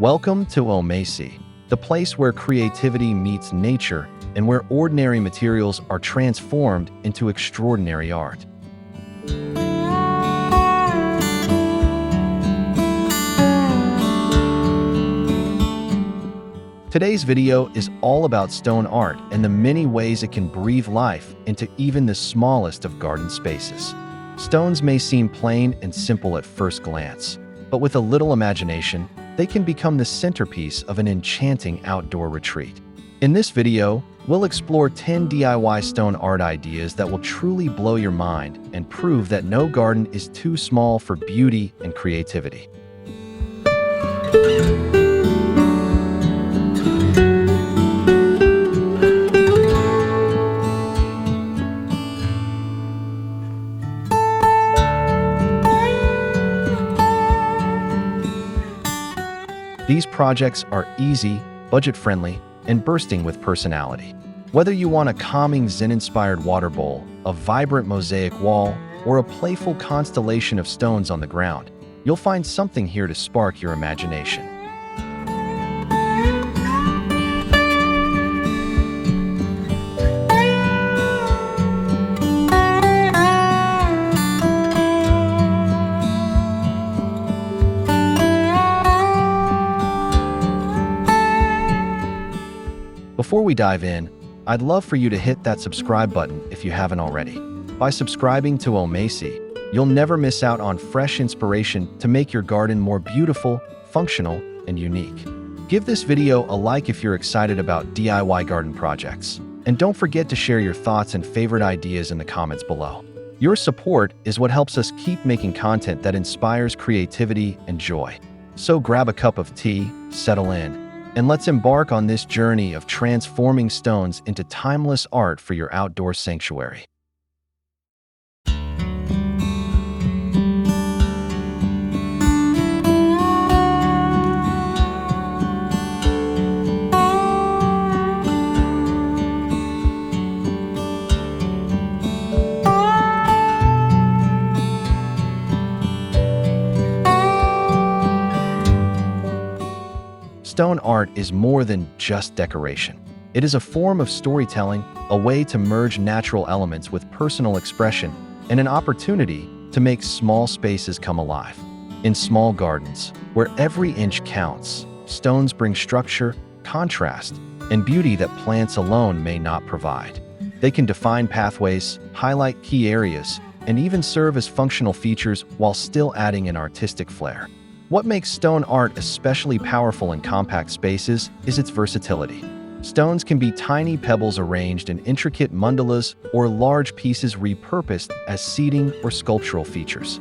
Welcome to Mosaic, the place where creativity meets nature and where ordinary materials are transformed into extraordinary art. Today's video is all about stone art and the many ways it can breathe life into even the smallest of garden spaces. Stones may seem plain and simple at first glance, but with a little imagination, they can become the centerpiece of an enchanting outdoor retreat. In this video, we'll explore 10 DIY stone art ideas that will truly blow your mind and prove that no garden is too small for beauty and creativity. These projects are easy, budget-friendly, and bursting with personality. Whether you want a calming Zen-inspired water bowl, a vibrant mosaic wall, or a playful constellation of stones on the ground, you'll find something here to spark your imagination. Before we dive in, I'd love for you to hit that subscribe button if you haven't already. By subscribing to Mosaic, you'll never miss out on fresh inspiration to make your garden more beautiful, functional, and unique. Give this video a like if you're excited about DIY garden projects. And don't forget to share your thoughts and favorite ideas in the comments below. Your support is what helps us keep making content that inspires creativity and joy. So grab a cup of tea, settle in, and let's embark on this journey of transforming stones into timeless art for your outdoor sanctuary. Stone art is more than just decoration. It is a form of storytelling, a way to merge natural elements with personal expression, and an opportunity to make small spaces come alive. In small gardens, where every inch counts, stones bring structure, contrast, and beauty that plants alone may not provide. They can define pathways, highlight key areas, and even serve as functional features while still adding an artistic flair. What makes stone art especially powerful in compact spaces is its versatility. Stones can be tiny pebbles arranged in intricate mandalas or large pieces repurposed as seating or sculptural features.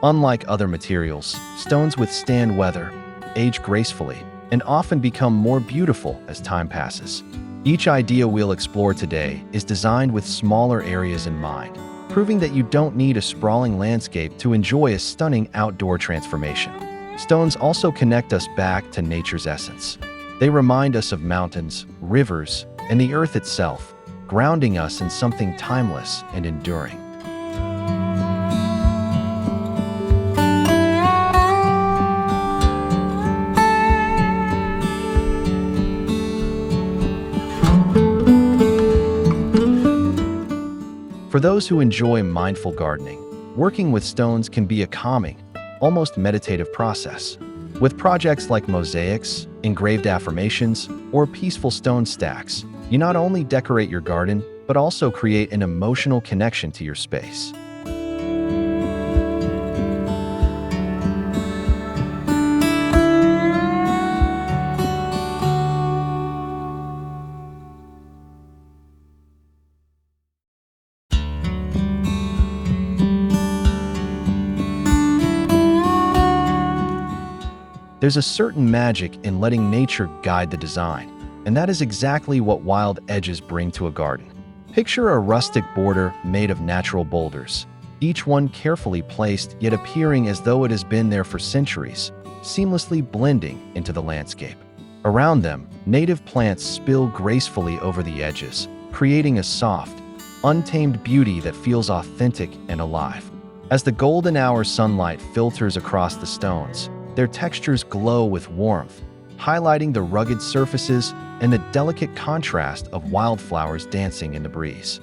Unlike other materials, stones withstand weather, age gracefully, and often become more beautiful as time passes. Each idea we'll explore today is designed with smaller areas in mind, proving that you don't need a sprawling landscape to enjoy a stunning outdoor transformation. Stones also connect us back to nature's essence. They remind us of mountains, rivers, and the earth itself, grounding us in something timeless and enduring. For those who enjoy mindful gardening, working with stones can be a calming, almost meditative process. With projects like mosaics, engraved affirmations, or peaceful stone stacks, you not only decorate your garden, but also create an emotional connection to your space. There's a certain magic in letting nature guide the design, and that is exactly what wild edges bring to a garden. Picture a rustic border made of natural boulders, each one carefully placed yet appearing as though it has been there for centuries, seamlessly blending into the landscape. Around them, native plants spill gracefully over the edges, creating a soft, untamed beauty that feels authentic and alive. As the golden hour sunlight filters across the stones, their textures glow with warmth, highlighting the rugged surfaces and the delicate contrast of wildflowers dancing in the breeze.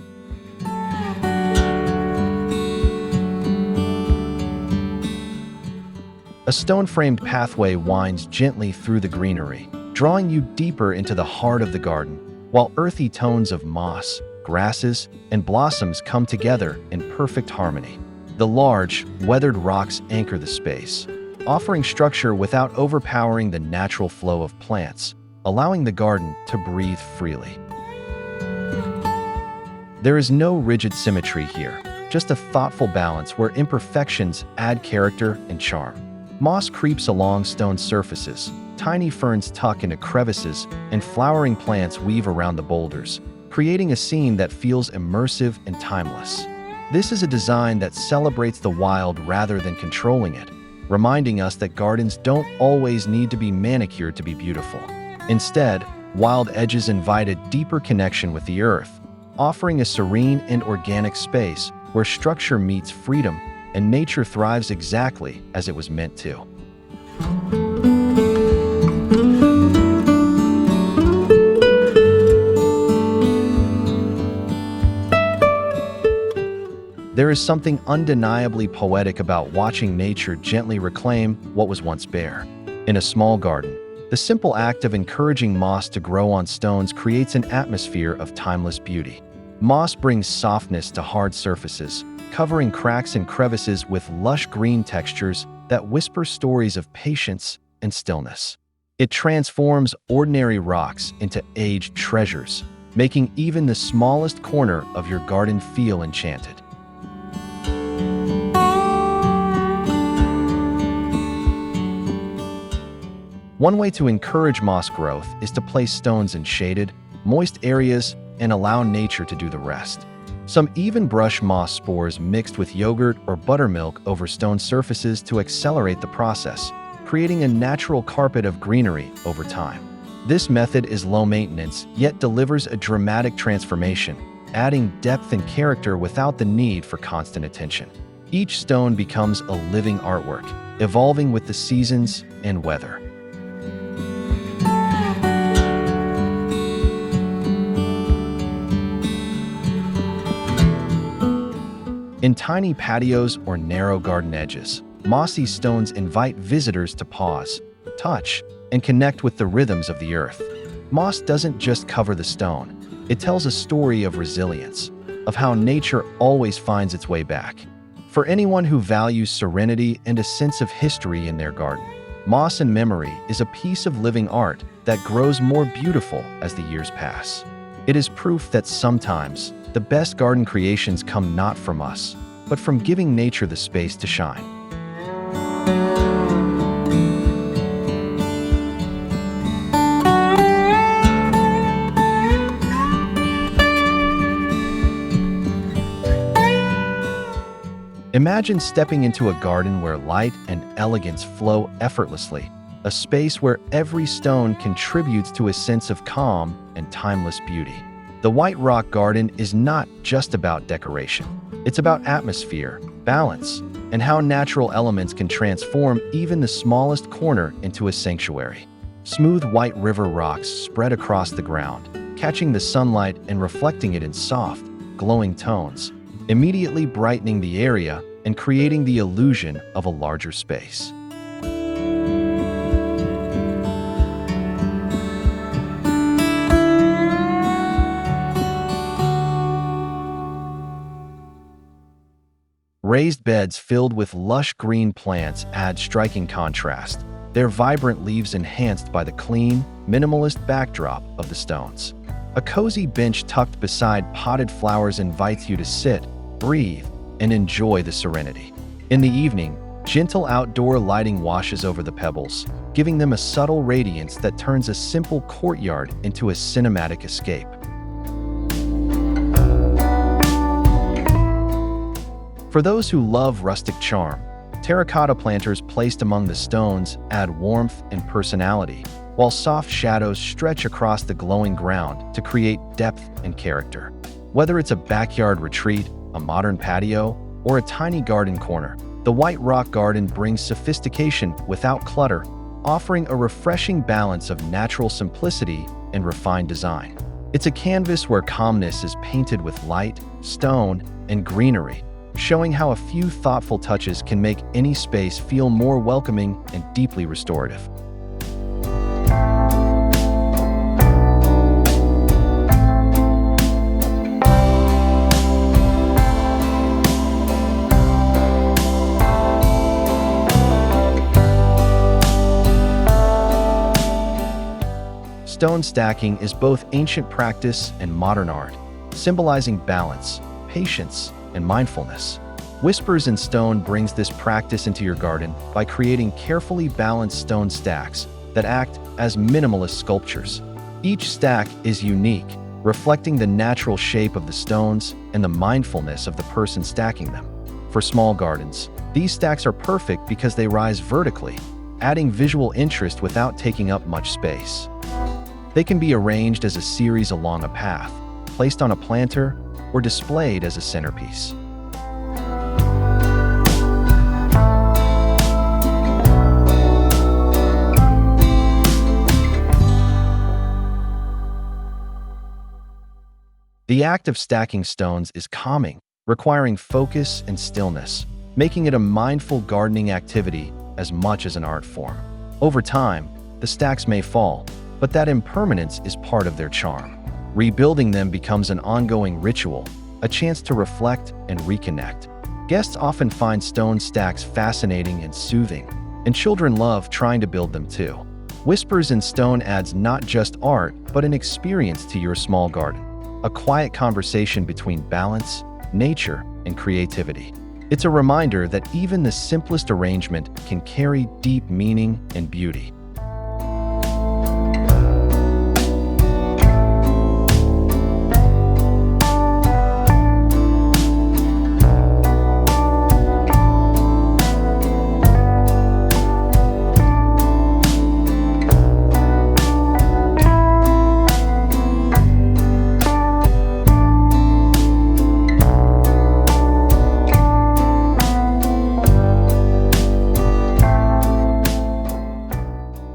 A stone-framed pathway winds gently through the greenery, drawing you deeper into the heart of the garden, while earthy tones of moss, grasses, and blossoms come together in perfect harmony. The large, weathered rocks anchor the space, offering structure without overpowering the natural flow of plants, allowing the garden to breathe freely. There is no rigid symmetry here, just a thoughtful balance where imperfections add character and charm. Moss creeps along stone surfaces, tiny ferns tuck into crevices, and flowering plants weave around the boulders, creating a scene that feels immersive and timeless. This is a design that celebrates the wild rather than controlling it, reminding us that gardens don't always need to be manicured to be beautiful. Instead, wild edges invite a deeper connection with the earth, offering a serene and organic space where structure meets freedom and nature thrives exactly as it was meant to. There is something undeniably poetic about watching nature gently reclaim what was once bare. In a small garden, the simple act of encouraging moss to grow on stones creates an atmosphere of timeless beauty. Moss brings softness to hard surfaces, covering cracks and crevices with lush green textures that whisper stories of patience and stillness. It transforms ordinary rocks into aged treasures, making even the smallest corner of your garden feel enchanted. One way to encourage moss growth is to place stones in shaded, moist areas and allow nature to do the rest. Some even brush moss spores mixed with yogurt or buttermilk over stone surfaces to accelerate the process, creating a natural carpet of greenery over time. This method is low maintenance, yet delivers a dramatic transformation, adding depth and character without the need for constant attention. Each stone becomes a living artwork, evolving with the seasons and weather. In tiny patios or narrow garden edges, mossy stones invite visitors to pause, touch, and connect with the rhythms of the earth. Moss doesn't just cover the stone, it tells a story of resilience, of how nature always finds its way back. For anyone who values serenity and a sense of history in their garden, moss in memory is a piece of living art that grows more beautiful as the years pass. It is proof that sometimes the best garden creations come not from us, but from giving nature the space to shine. Imagine stepping into a garden where light and elegance flow effortlessly, a space where every stone contributes to a sense of calm and timeless beauty. The White Rock Garden is not just about decoration. It's about atmosphere, balance, and how natural elements can transform even the smallest corner into a sanctuary. Smooth white river rocks spread across the ground, catching the sunlight and reflecting it in soft, glowing tones, immediately brightening the area and creating the illusion of a larger space. Raised beds filled with lush green plants add striking contrast, their vibrant leaves enhanced by the clean, minimalist backdrop of the stones. A cozy bench tucked beside potted flowers invites you to sit, breathe, and enjoy the serenity. In the evening, gentle outdoor lighting washes over the pebbles, giving them a subtle radiance that turns a simple courtyard into a cinematic escape. For those who love rustic charm, terracotta planters placed among the stones add warmth and personality, while soft shadows stretch across the glowing ground to create depth and character. Whether it's a backyard retreat, a modern patio, or a tiny garden corner, the White Rock Garden brings sophistication without clutter, offering a refreshing balance of natural simplicity and refined design. It's a canvas where calmness is painted with light, stone, and greenery, showing how a few thoughtful touches can make any space feel more welcoming and deeply restorative. Stone stacking is both ancient practice and modern art, symbolizing balance, patience, and mindfulness. Whispers in Stone brings this practice into your garden by creating carefully balanced stone stacks that act as minimalist sculptures. Each stack is unique, reflecting the natural shape of the stones and the mindfulness of the person stacking them. For small gardens, these stacks are perfect because they rise vertically, adding visual interest without taking up much space. They can be arranged as a series along a path, placed on a planter, or displayed as a centerpiece. The act of stacking stones is calming, requiring focus and stillness, making it a mindful gardening activity as much as an art form. Over time, the stacks may fall, but that impermanence is part of their charm. Rebuilding them becomes an ongoing ritual, a chance to reflect and reconnect. Guests often find stone stacks fascinating and soothing, and children love trying to build them too. Whispers in Stone adds not just art, but an experience to your small garden, a quiet conversation between balance, nature, and creativity. It's a reminder that even the simplest arrangement can carry deep meaning and beauty.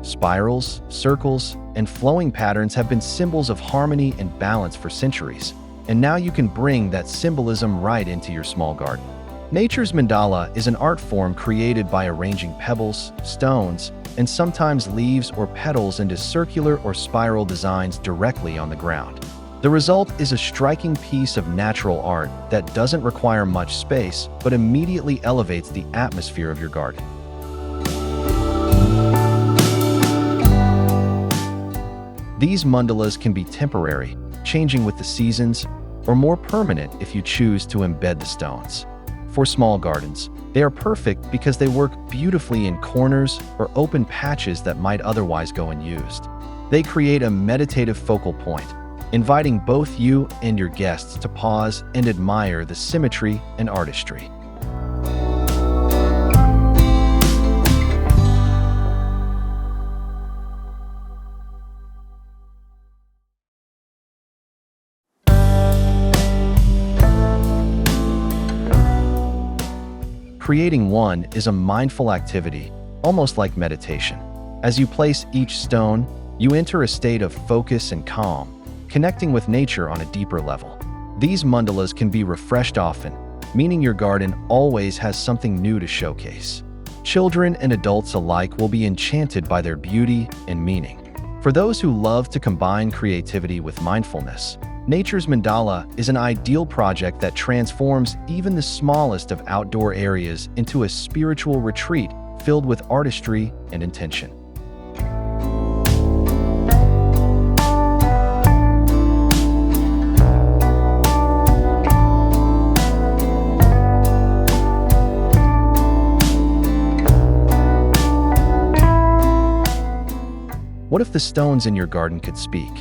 Spirals, circles, and flowing patterns have been symbols of harmony and balance for centuries, and now you can bring that symbolism right into your small garden. Nature's mandala is an art form created by arranging pebbles, stones, and sometimes leaves or petals into circular or spiral designs directly on the ground. The result is a striking piece of natural art that doesn't require much space but immediately elevates the atmosphere of your garden. These mandalas can be temporary, changing with the seasons, or more permanent if you choose to embed the stones. For small gardens, they are perfect because they work beautifully in corners or open patches that might otherwise go unused. They create a meditative focal point, inviting both you and your guests to pause and admire the symmetry and artistry. Creating one is a mindful activity, almost like meditation. As you place each stone, you enter a state of focus and calm, connecting with nature on a deeper level. These mandalas can be refreshed often, meaning your garden always has something new to showcase. Children and adults alike will be enchanted by their beauty and meaning. For those who love to combine creativity with mindfulness, Nature's Mandala is an ideal project that transforms even the smallest of outdoor areas into a spiritual retreat filled with artistry and intention. What if the stones in your garden could speak?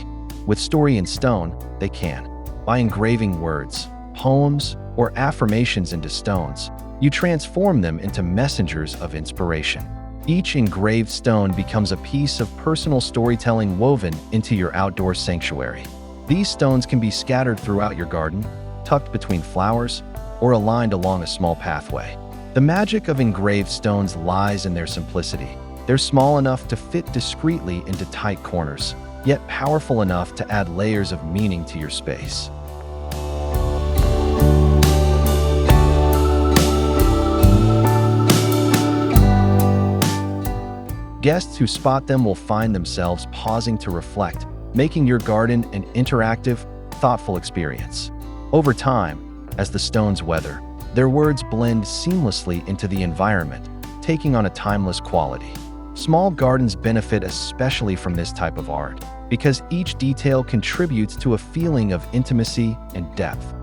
With Story in Stone, they can. By engraving words, poems, or affirmations into stones, you transform them into messengers of inspiration. Each engraved stone becomes a piece of personal storytelling woven into your outdoor sanctuary. These stones can be scattered throughout your garden, tucked between flowers, or aligned along a small pathway. The magic of engraved stones lies in their simplicity. They're small enough to fit discreetly into tight corners, yet powerful enough to add layers of meaning to your space. Guests who spot them will find themselves pausing to reflect, making your garden an interactive, thoughtful experience. Over time, as the stones weather, their words blend seamlessly into the environment, taking on a timeless quality. Small gardens benefit especially from this type of art, because each detail contributes to a feeling of intimacy and depth.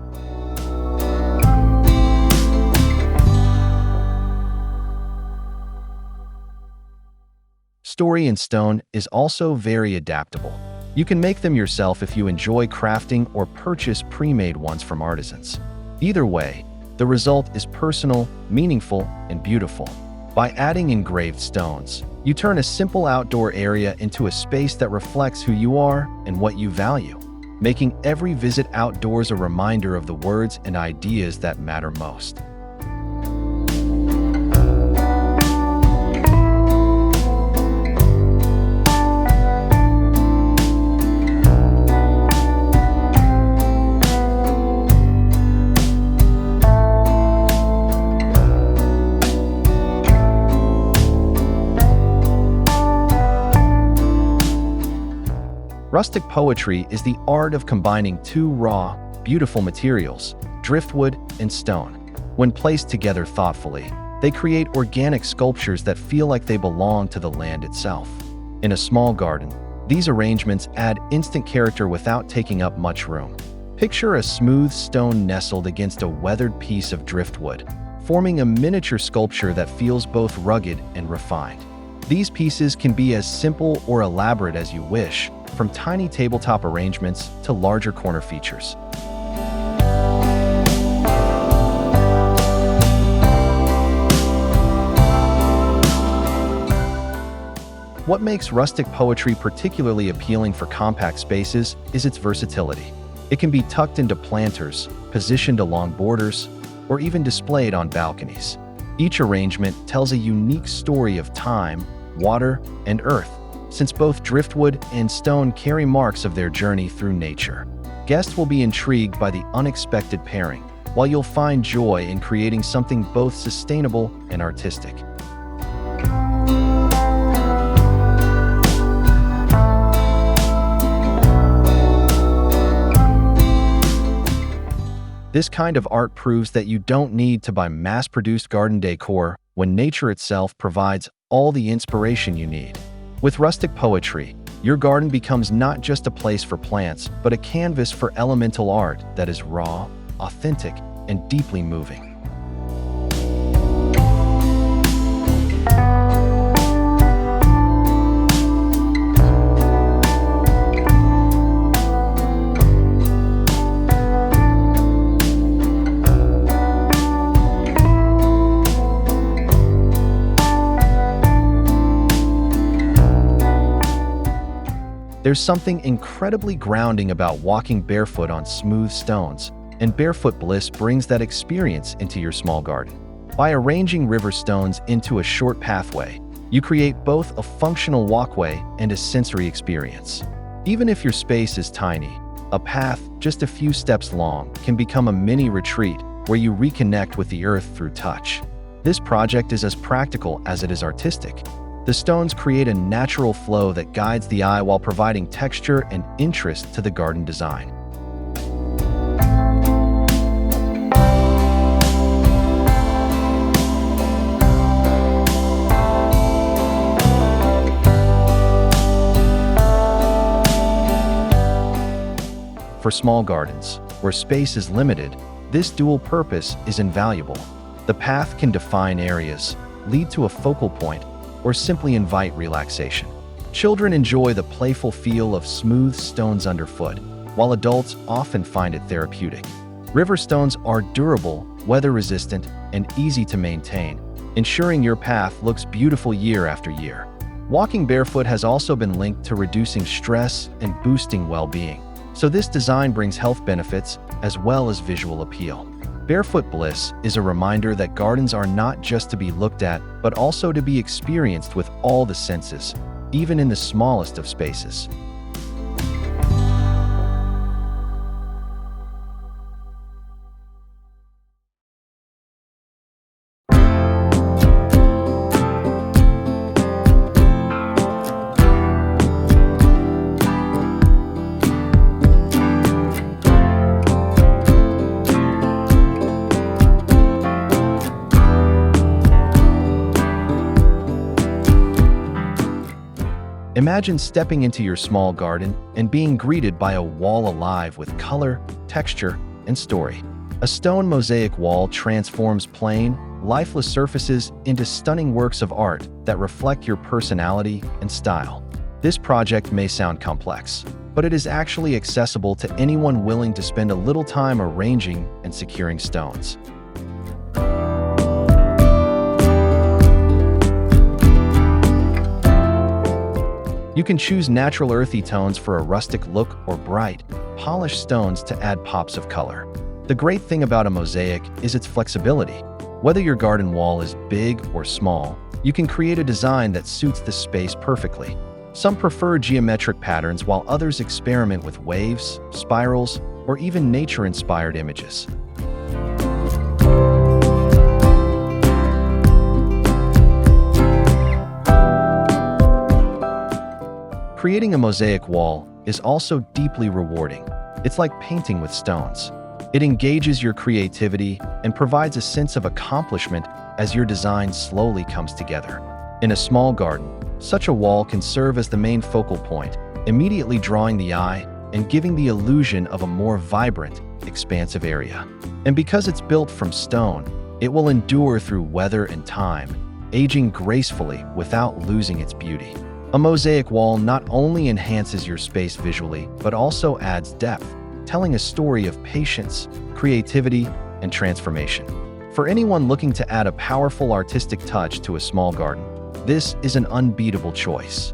Story in stone is also very adaptable. You can make them yourself if you enjoy crafting or purchase pre-made ones from artisans. Either way, the result is personal, meaningful, and beautiful. By adding engraved stones, you turn a simple outdoor area into a space that reflects who you are and what you value, making every visit outdoors a reminder of the words and ideas that matter most. Rustic poetry is the art of combining two raw, beautiful materials, driftwood and stone. When placed together thoughtfully, they create organic sculptures that feel like they belong to the land itself. In a small garden, these arrangements add instant character without taking up much room. Picture a smooth stone nestled against a weathered piece of driftwood, forming a miniature sculpture that feels both rugged and refined. These pieces can be as simple or elaborate as you wish, from tiny tabletop arrangements to larger corner features. What makes rustic poetry particularly appealing for compact spaces is its versatility. It can be tucked into planters, positioned along borders, or even displayed on balconies. Each arrangement tells a unique story of time, water, and earth, since both driftwood and stone carry marks of their journey through nature. Guests will be intrigued by the unexpected pairing, while you'll find joy in creating something both sustainable and artistic. This kind of art proves that you don't need to buy mass-produced garden decor when nature itself provides all the inspiration you need. With rustic poetry, your garden becomes not just a place for plants, but a canvas for elemental art that is raw, authentic, and deeply moving. There's something incredibly grounding about walking barefoot on smooth stones, and Barefoot Bliss brings that experience into your small garden. By arranging river stones into a short pathway, you create both a functional walkway and a sensory experience. Even if your space is tiny, a path just a few steps long can become a mini retreat where you reconnect with the earth through touch. This project is as practical as it is artistic. The stones create a natural flow that guides the eye while providing texture and interest to the garden design. For small gardens, where space is limited, this dual purpose is invaluable. The path can define areas, lead to a focal point, or simply invite relaxation. Children enjoy the playful feel of smooth stones underfoot, while adults often find it therapeutic. River stones are durable, weather-resistant, and easy to maintain, ensuring your path looks beautiful year after year. Walking barefoot has also been linked to reducing stress and boosting well-being, so this design brings health benefits as well as visual appeal. Barefoot Bliss is a reminder that gardens are not just to be looked at, but also to be experienced with all the senses, even in the smallest of spaces. Imagine stepping into your small garden and being greeted by a wall alive with color, texture, and story. A stone mosaic wall transforms plain, lifeless surfaces into stunning works of art that reflect your personality and style. This project may sound complex, but it is actually accessible to anyone willing to spend a little time arranging and securing stones. You can choose natural earthy tones for a rustic look or bright, polished stones to add pops of color. The great thing about a mosaic is its flexibility. Whether your garden wall is big or small, you can create a design that suits the space perfectly. Some prefer geometric patterns while others experiment with waves, spirals, or even nature-inspired images. Creating a mosaic wall is also deeply rewarding. It's like painting with stones. It engages your creativity and provides a sense of accomplishment as your design slowly comes together. In a small garden, such a wall can serve as the main focal point, immediately drawing the eye and giving the illusion of a more vibrant, expansive area. And because it's built from stone, it will endure through weather and time, aging gracefully without losing its beauty. A mosaic wall not only enhances your space visually, but also adds depth, telling a story of patience, creativity, and transformation. For anyone looking to add a powerful artistic touch to a small garden, this is an unbeatable choice.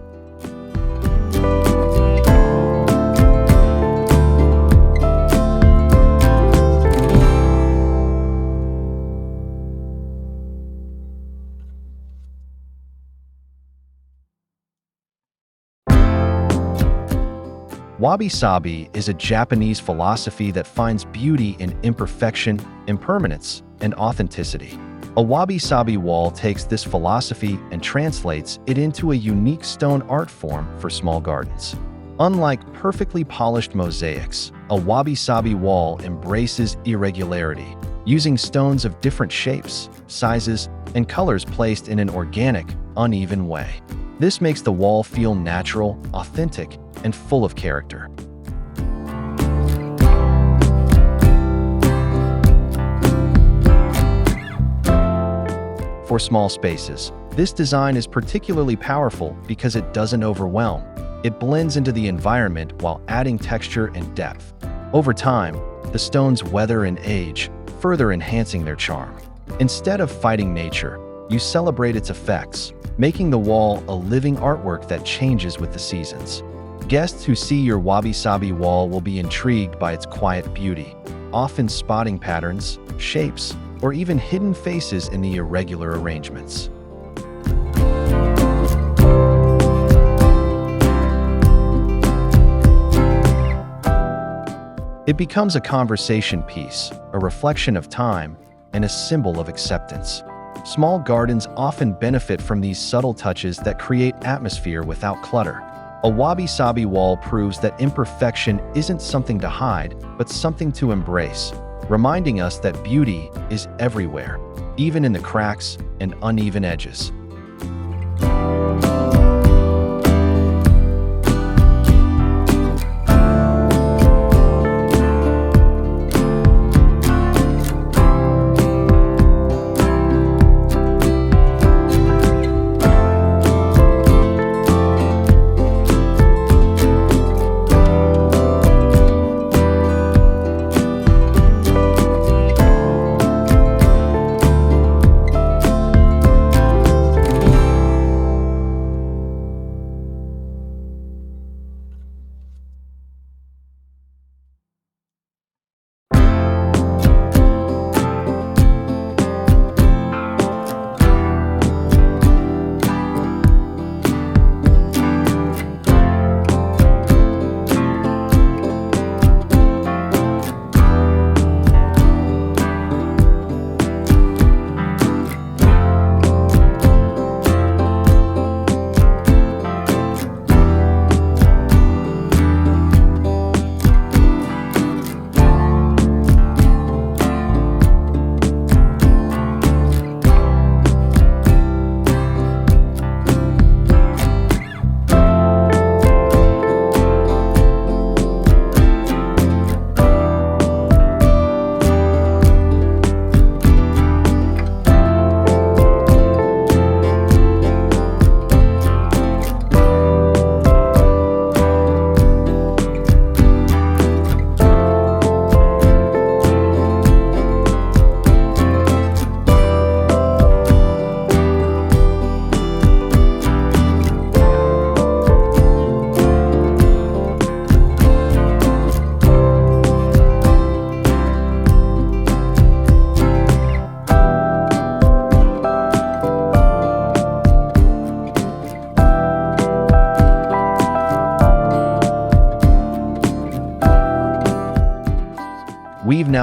Wabi-Sabi is a Japanese philosophy that finds beauty in imperfection, impermanence, and authenticity. A wabi-sabi wall takes this philosophy and translates it into a unique stone art form for small gardens. Unlike perfectly polished mosaics, a wabi-sabi wall embraces irregularity, using stones of different shapes, sizes, and colors placed in an organic, uneven way. This makes the wall feel natural, authentic, and full of character. For small spaces, this design is particularly powerful because it doesn't overwhelm. It blends into the environment while adding texture and depth. Over time, the stones weather and age, further enhancing their charm. Instead of fighting nature, you celebrate its effects, making the wall a living artwork that changes with the seasons. Guests who see your wabi-sabi wall will be intrigued by its quiet beauty, often spotting patterns, shapes, or even hidden faces in the irregular arrangements. It becomes a conversation piece, a reflection of time, and a symbol of acceptance. Small gardens often benefit from these subtle touches that create atmosphere without clutter. A wabi-sabi wall proves that imperfection isn't something to hide, but something to embrace, reminding us that beauty is everywhere, even in the cracks and uneven edges.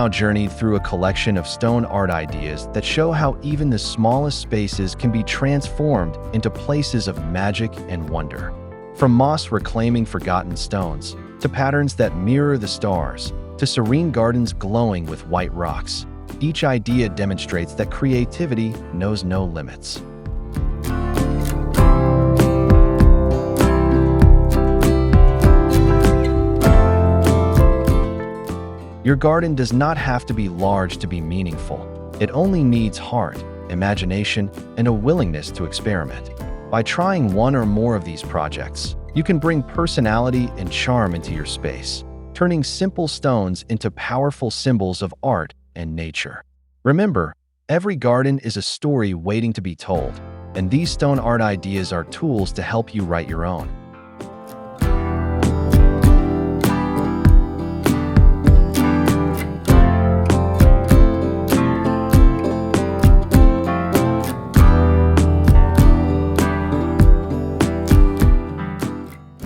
now journeyed through a collection of stone art ideas that show how even the smallest spaces can be transformed into places of magic and wonder. From moss reclaiming forgotten stones, to patterns that mirror the stars, to serene gardens glowing with white rocks, each idea demonstrates that creativity knows no limits. Your garden does not have to be large to be meaningful. It only needs heart, imagination, and a willingness to experiment. By trying one or more of these projects, you can bring personality and charm into your space, turning simple stones into powerful symbols of art and nature. Remember, every garden is a story waiting to be told, and these stone art ideas are tools to help you write your own.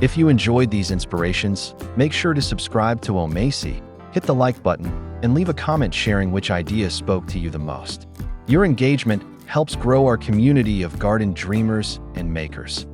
If you enjoyed these inspirations, make sure to subscribe to Omacy, hit the like button, and leave a comment sharing which idea spoke to you the most. Your engagement helps grow our community of garden dreamers and makers.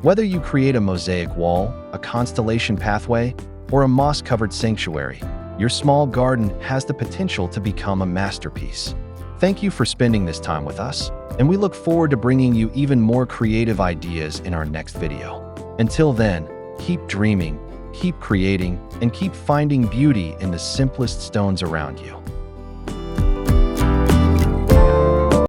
Whether you create a mosaic wall, a constellation pathway, or a moss-covered sanctuary, your small garden has the potential to become a masterpiece. Thank you for spending this time with us, and we look forward to bringing you even more creative ideas in our next video. Until then, keep dreaming, keep creating, and keep finding beauty in the simplest stones around you.